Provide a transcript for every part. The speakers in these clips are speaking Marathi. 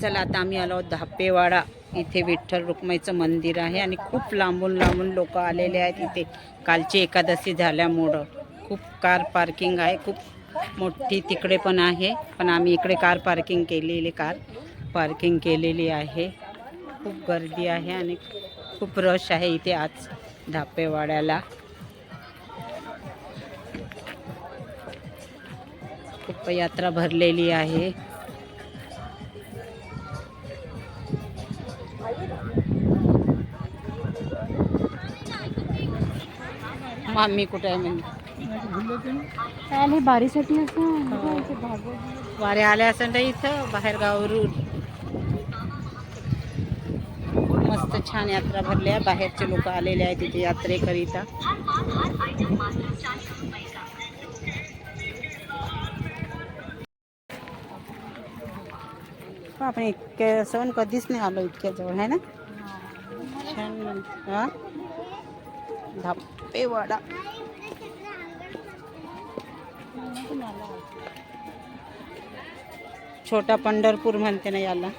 चला आता आम्ही आलो धापेवाडा. इथे विठ्ठल रुक्माईचं मंदिर आहे आणि खूप लांबून लांबून लोक आलेले आहेत इथे. कालची एकादशी झाल्यामुळं खूप कार पार्किंग आहे, खूप मोठी तिकडे पण आहे, पण आम्ही इकडे कार पार्किंग केलेली आहे. खूप गर्दी आहे आणि खूप रश आहे इथे आज धापेवाड्याला. खूप यात्रा भरलेली आहे. मामी कुठे आहे म्हणजे बारीसाठी वारे आले असेल तर इथं बाहेर गावावरून. मस्त छान यात्रा भरली आहे. बाहेरचे लोक आलेले आहेत तिथे यात्रेकरिता. आपण इतक्या सण कधीच नाही आलो इतक्या जवळ आहे ना. छान. हा धापेवाडा. छोटा पंढरपूर म्हणते ना याला.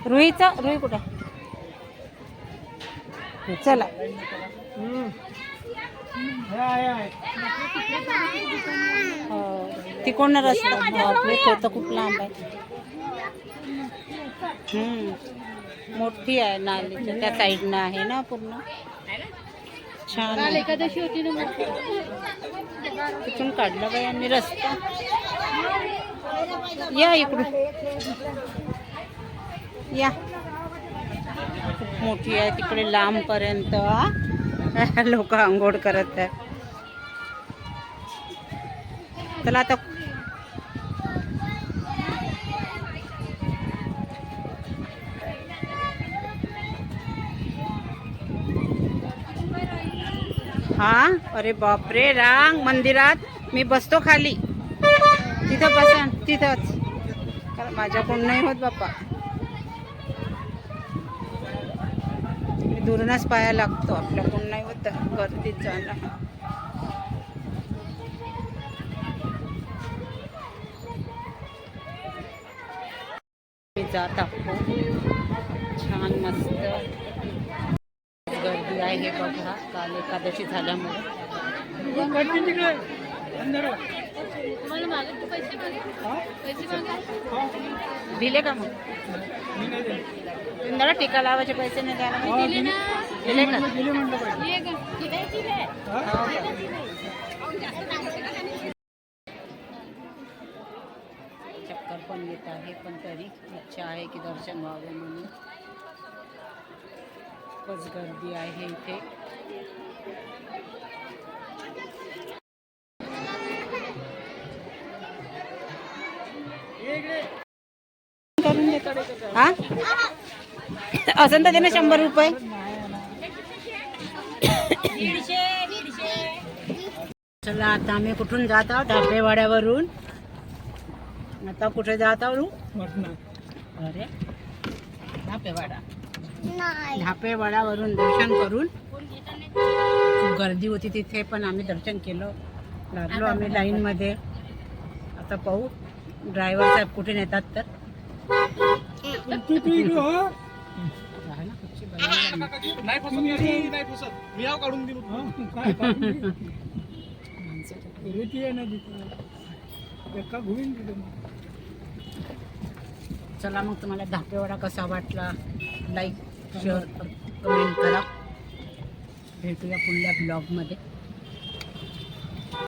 रुई कुठे चला. तिकोण रस्ता तर खूप लांब आहे. मोठी आहे नालीच्या त्या साईडनं आहे ना पूर्ण. छान एकादशी होती ना, तिथून काढला बाई आम्ही रस्ता. या इकडून या. खूप मोठी आहे तिकडे लांब पर्यंत लोक आंघोळ करत आहे. चला आता हा. अरे बापरे, रांग मंदिरात. मी बसतो खाली तिथं बसा तिथंच, कारण माझ्याकडून नाही होत बाप्पा. दुरूनच पाया लागतो, आपल्याकडून नाही होत गर्दीत जाणं. जात आहोत. छान मस्त गर्दी आहे बघा, काल एकादशी झाल्यामुळे. दिले का मग? जरा टीका लावायचे पैसे नाही द्यायला. दिले का? चक्कर पण येत आहे, पण तरी इच्छा आहे की दर्शन व्हावे म्हणून. खूपच गर्दी आहे इथे. करून देतो हा. असं तर दे ना 100 रुपये. चला आता आम्ही कुठून जात आहोत? धापेवाड्यावरून. आता कुठे जात आहोत? अरे धापेवाड्यावरून दर्शन करून. खूप गर्दी होती तिथे, पण आम्ही दर्शन केलं. लागलो आम्ही लाईन मध्ये. आता पाहू ड्रायव्हर साहेब कुठे नेतात तर. चला मग तुम्हाला धापेवाडा कसा वाटला लाईक शेअर कमेंट करा. भेटूया पुढल्या ब्लॉगमध्ये.